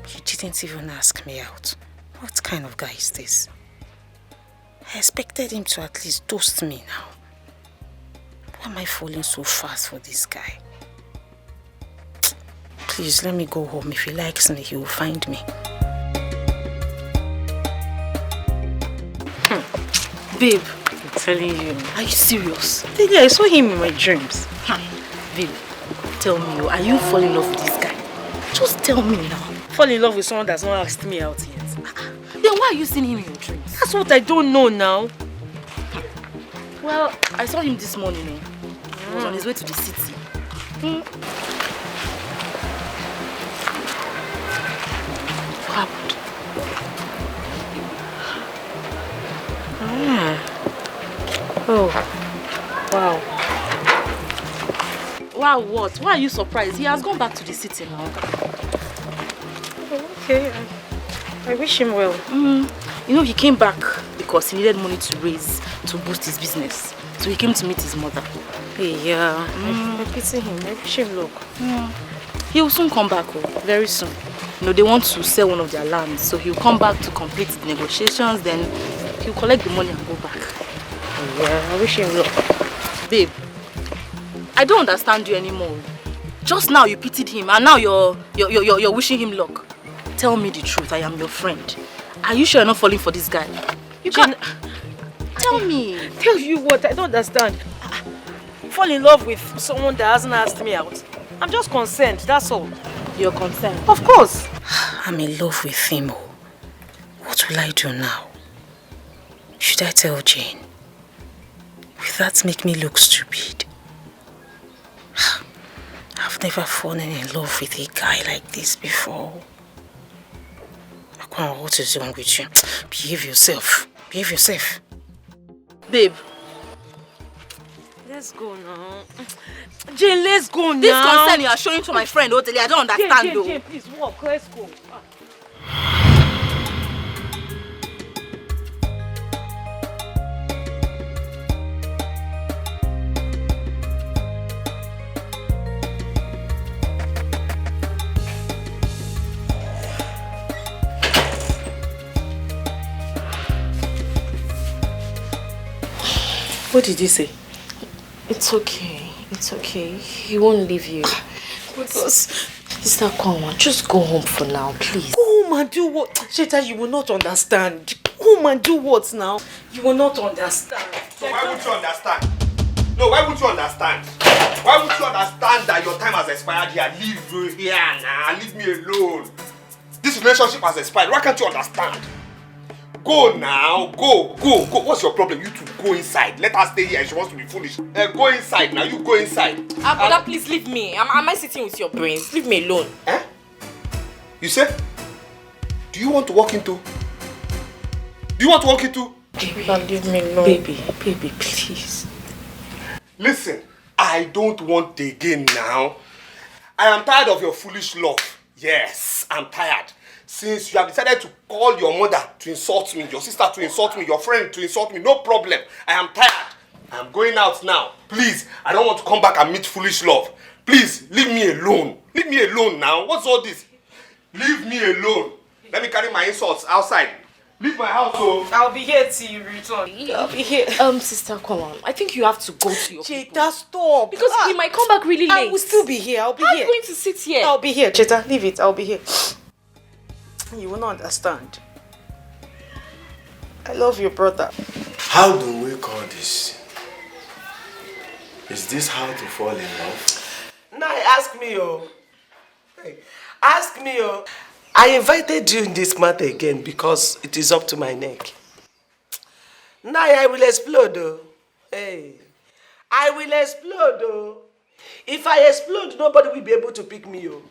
You didn't even ask me out. What kind of guy is this? I expected him to at least toast me now. Why am I falling so fast for this guy? Please, let me go home. If he likes me, he will find me. Babe, I'm telling you. Are you serious? Yeah, I saw him in my dreams. Babe, tell me, are you falling in love with this guy? Just tell me now. Fall in love with someone that's not asked me out yet. Then why are you seeing him in your dreams? That's what I don't know now. Well, I saw him this morning. He was on his way to the city. What happened? Oh, wow. Wow, what? Why are you surprised? He has gone back to the city now. Okay, I wish him well. You know, he came back because he needed money to raise to boost his business. So he came to meet his mother. Yeah, I pity him. I wish him luck. He will soon come back, very soon. You know, they want to sell one of their lands, so he'll come back to complete the negotiations, then he'll collect the money and go back. Yeah, I wish him luck. Babe, I don't understand you anymore. Just now you pitied him, and now you're wishing him luck. Tell me the truth, I am your friend. Are you sure you're not falling for this guy? You can't... Tell me. Tell you what, I don't understand. Fall in love with someone that hasn't asked me out. I'm just concerned, that's all. You're concerned? Of course. I'm in love with him. What will I do now? Should I tell Jane? Will that make me look stupid? I've never fallen in love with a guy like this before. Akwan, what is wrong with you? Behave yourself. Behave yourself. Babe. Let's go now. Jane, let's go now. This concern you are showing to my friend Oteli, I don't understand though. Jane, please walk. Let's go. What did he say? It's okay. It's okay. He won't leave you. Because... Sister Kwanwa, just go home for now, please. Go home and do what? Sheta, you will not understand. Go home and do what now? You will not understand. So why won't you understand? No, why won't you understand? Why won't you understand that your time has expired here? Leave here now. Leave me alone. This relationship has expired. Why can't you understand? Go now. Go. What's your problem? You two go inside. Let her stay here. She wants to be foolish. Go inside now. You go inside. Brother, please leave me. Am I sitting with your brains? Leave me alone. Eh? You say? Do you want to walk into? Baby, leave me alone. Baby, please. Listen, I don't want again now. I am tired of your foolish love. Yes, I'm tired. Since you have decided to call your mother to insult me, your sister to insult me, your friend to insult me, no problem. I am tired. I'm going out now. Please, I don't want to come back and meet foolish love. Please, leave me alone. Leave me alone now. What's all this? Leave me alone. Let me carry my insults outside. Leave my house, oh. I'll be here till you return. I'll be here. Sister Kwanwa, I think you have to go to your Cheta, stop. Because he might come back really late. I will still be here. I'll be How here. are you going to sit here? I'll be here. Cheta, leave it. I'll be here. You will not understand. I love your brother. How do we call this? Is this how to fall in love? Now ask me, oh. Hey, ask me, oh. I invited you in this matter again because it is up to my neck. Now I will explode, oh. Hey, I will explode, oh. If I explode, nobody will be able to pick me, oh.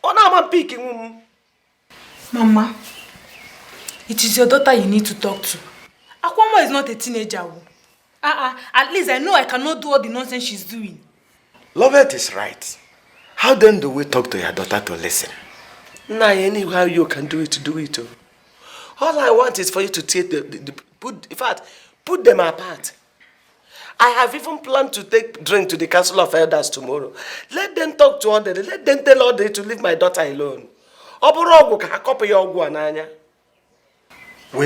Oh, now I'm picking. Mama, it is your daughter you need to talk to. Akwanwa is not a teenager. At least I know I cannot do all the nonsense she's doing. Lovett is right. How then do we talk to your daughter to listen? Nah, anyhow you can do it, do it. Oh. All I want is for you to take put them apart. I have even planned to take drink to the Council of Elders tomorrow. Let them talk to Audrey. Let them tell Audrey to leave my daughter alone. Will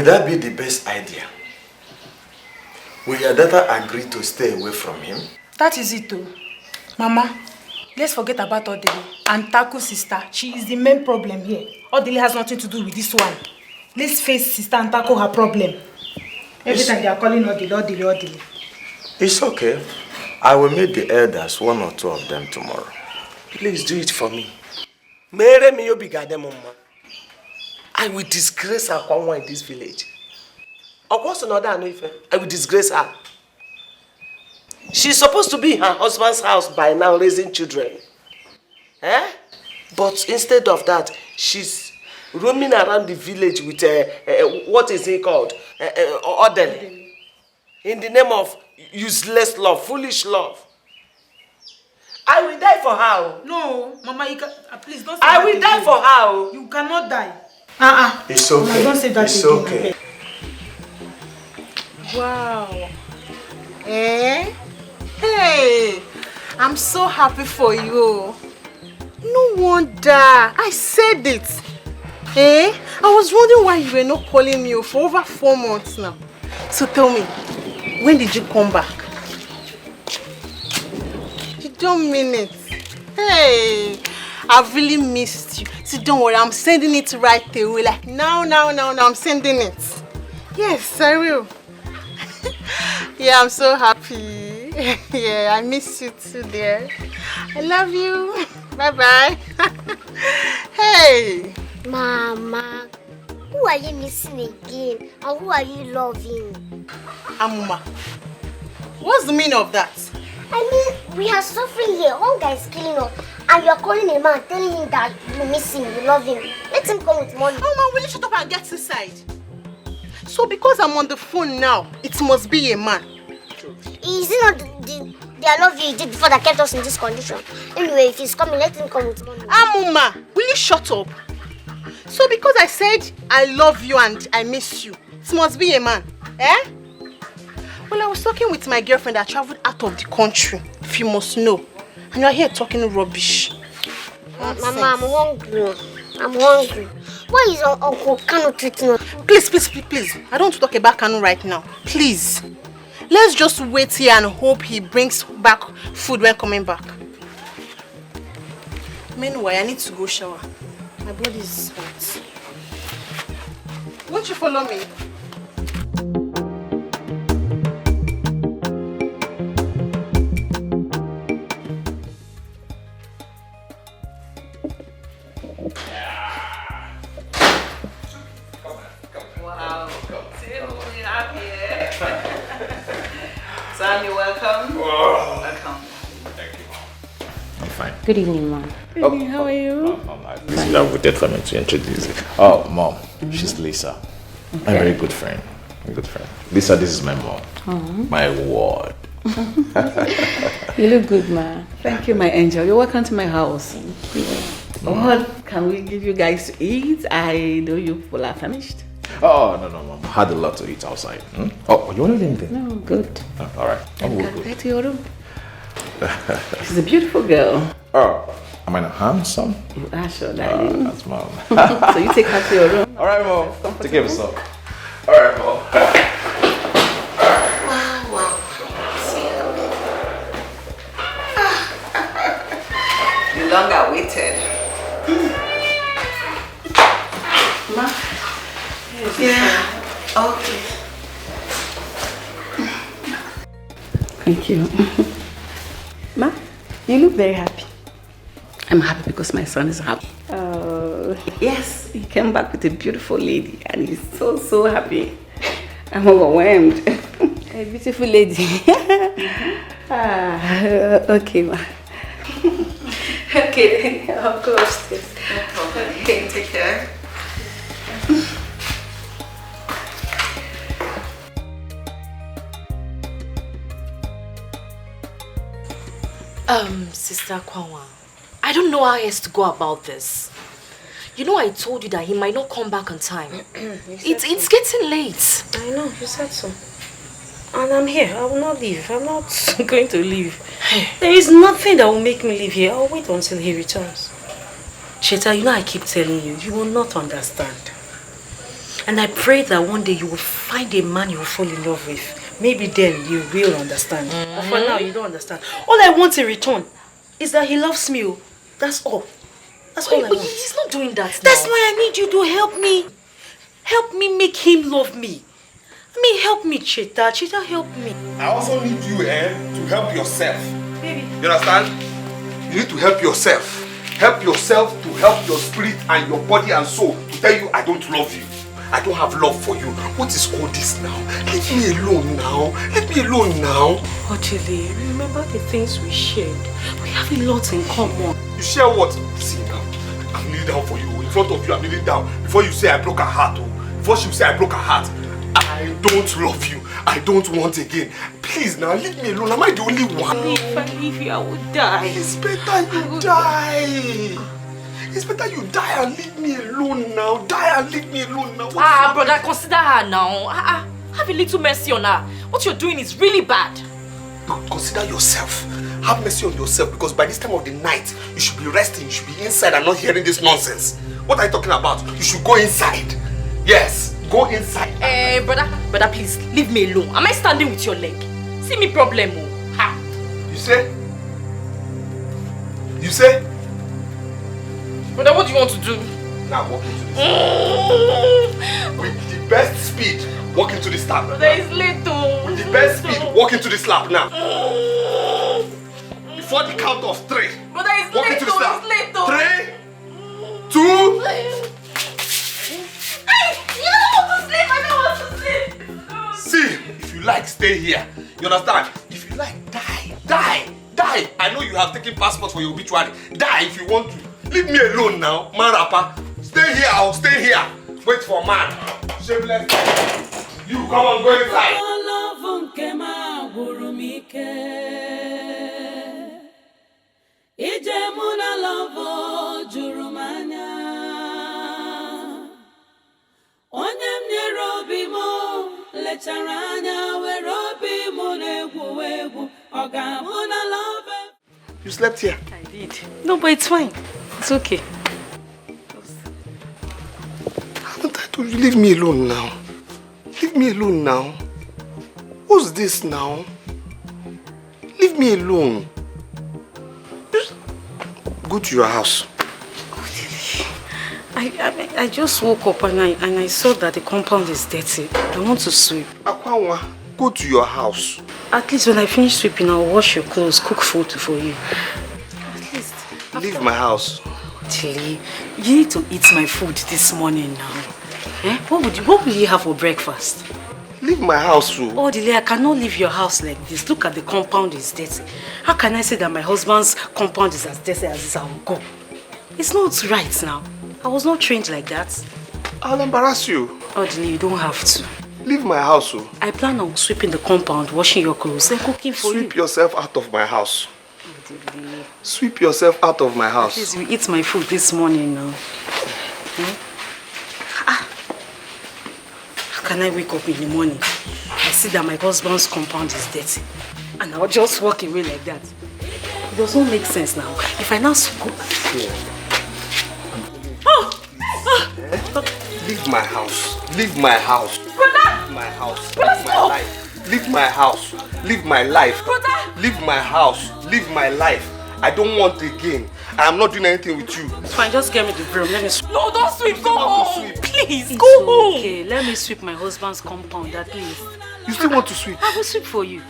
that be the best idea? Will your daughter agree to stay away from him? That is it, though. Mama, let's forget about Odile and Taco's sister. She is the main problem here. Odile has nothing to do with this one. Let's face Sister and Taco her problem. Every time they are calling Odile. It's okay. I will meet the elders, 1 or 2 of them tomorrow. Please do it for me. I will disgrace Akwanwa in this village. I will disgrace her. She's supposed to be in her husband's house by now raising children. Eh? But instead of that, she's roaming around the village with what is it called? Orderly. In the name of useless love, foolish love. I will die for her. No, Mama, you can, please don't say I will die for her. You cannot die. It's okay. Mama, don't say that it's again, okay. Wow. Hey, I'm so happy for you. No wonder. I said it. I was wondering why you were not calling me for over 4 months now. So tell me, when did you come back? You don't mean it. Hey, I've really missed you. See, don't worry, I'm sending it right away. Like now, I'm sending it. Yes, I will. Yeah, I'm so happy. Yeah, I miss you too, dear. I love you. Bye-bye. Hey. Mama, who are you missing again? And who are you loving? Amuma. What's the meaning of that? I mean, we are suffering here. Hunger is killing us. And you're calling a man, telling him that you miss him, you love him. Let him come with money. Oh, man, will you shut up and get inside? So because I'm on the phone now, it must be a man. Is it not the I love you did before that kept us in this condition? Anyway, if he's coming, let him come with money. Amuma, will you shut up? So because I said I love you and I miss you, it must be a man, eh? Well, I was talking with my girlfriend that traveled out of the country, if you must know. And you're here talking rubbish. Mama, I'm hungry. I'm hungry. Why is Uncle Kanu treating us? Please. I don't want to talk about Kanu right now. Please. Let's just wait here and hope he brings back food when coming back. Meanwhile, I need to go shower. My body is hot. Won't you follow me? Wow. Sam, you're welcome. Welcome. Thank you. I'm fine. Good evening, Mom. Good evening, how are you? Lisa, we did come in to introduce you. Oh, Mom, she's Lisa. Okay. I'm a very good friend. Lisa, this is my mom. My ward. You look good, Ma. Thank you, my angel. You're welcome to my house. Thank you. What can we give you guys to eat? I know you people are famished. Oh, no, Mom. I had a lot to eat outside. Oh, you want anything? No, good. Oh, all right. Can I go to your room? She's a beautiful girl. Oh, am I not handsome? You are sure, darling. That's Mom. So you take her to your room. All right, Mom. Take care of yourself. All right, Mom. Wow. You long awaited. Ma? Yeah. Okay. Thank you. Ma, you look very happy. I'm happy because my son is happy. Oh. Yes, he came back with a beautiful lady and he's so happy. I'm overwhelmed. A beautiful lady. Okay, Ma. Okay, I'll go upstairs. No problem. Okay, take care. Sister Kwanwa, I don't know how else to go about this. You know I told you that he might not come back on time. It's getting late. I know, you said so. And I'm here. I will not leave. I'm not going to leave. There is nothing that will make me leave here. I'll wait until he returns. Cheta, you know I keep telling you, you will not understand. And I pray that one day you will find a man you will fall in love with. Maybe then you will understand. But for now, you don't understand. All I want in return is that he loves me. That's all. That's all I want. He's not doing that now. That's why I need you to help me. Help me make him love me. I mean, help me, Cheta. Cheta, help me. I also need you to help yourself. Baby. You understand? You need to help yourself. Help yourself to help your spirit and your body and soul to tell you I don't love you. I don't have love for you. What is all this now? Leave me alone now. Leave me alone now. Ochile, remember the things we shared. We have a lot in common. You share what? See now, I'm kneeling down for you. In front of you, I'm kneeling down. Before you say I broke her heart, before she say I broke her heart, I don't love you. I don't want again. Please now, leave me alone. Am I the only one? If I leave you, I would die. It's better you die. It's better you die and leave me alone now. Die and leave me alone now. Brother, consider her now. Have a little mercy on her. What you're doing is really bad. No, consider yourself. Have mercy on yourself because by this time of the night, you should be resting. You should be inside and not hearing this nonsense. What are you talking about? You should go inside. Yes, go inside. Brother, please, leave me alone. Am I standing with your leg? See me problem. Ha. You say? You say? Brother, what do you want to do? Now walk into this with the best speed, walk into this lap. Brother, it's late though. With the best speed, walk into this lap now. Before the count of 3. Brother, it's walk late into this lap. It's late though. 3, 2. I don't want to sleep. I don't want to sleep. See, if you like, stay here. You understand? If you like, die. I know you have taken passport for your obituary. Die if you want to. Leave me alone now, man rapper. Stay here, I'll stay here. Wait for man. Shameless. You come on, go inside. You slept here? I did. No, but it's fine. It's okay. Haven't I told you leave me alone now? Leave me alone now. What's this now? Leave me alone. Just go to your house. I just woke up and I saw that the compound is dirty. I want to sweep. Akwanwa, go to your house. At least when I finish sweeping, I'll wash your clothes, cook food for you. At least. Leave my house. Tilly, you need to eat my food this morning now. Eh? What will you have for breakfast? Leave my house, too. Oh, Dile, I cannot leave your house like this. Look at the compound is dirty. How can I say that my husband's compound is as dirty as this? I will go. It's not right now. I was not trained like that. I'll embarrass you. Oh, Dile, you don't have to. Leave my house, too. I plan on sweeping the compound, washing your clothes, and cooking for you. Sweep yourself out of my house. Sweep yourself out of my house. Please, you eat my food this morning now. How can I wake up in the morning? I see that my husband's compound is dirty. And I'll just walk away like that. It doesn't make sense now. If I now go... Leave my house. Leave my house. Brother! Leave my house. Brother, Leave my life. Leave my house. Leave my life. Brother! Leave my house. Leave my life. I don't want again. I am not doing anything with you. It's fine, just get me the broom. Let me sweep. No, don't sweep. Go home. Please, It's go home. Okay, let me sweep my husband's compound at least. You still want to sweep? I will sweep for you.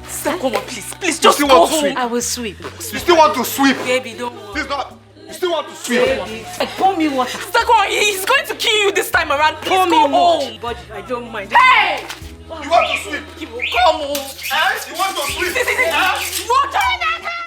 Sir, come on, please. Please, You just still go want to home. sweep? I will sweep. You still want to sweep? Baby, don't worry. Please not. You still want to sweep? Baby, pour me water. Sir, come on. He's going to kill you this time around. Please Pour me go water. home. But I don't mind. Hey! You want to sweep? Come home. You want to sweep? Roger!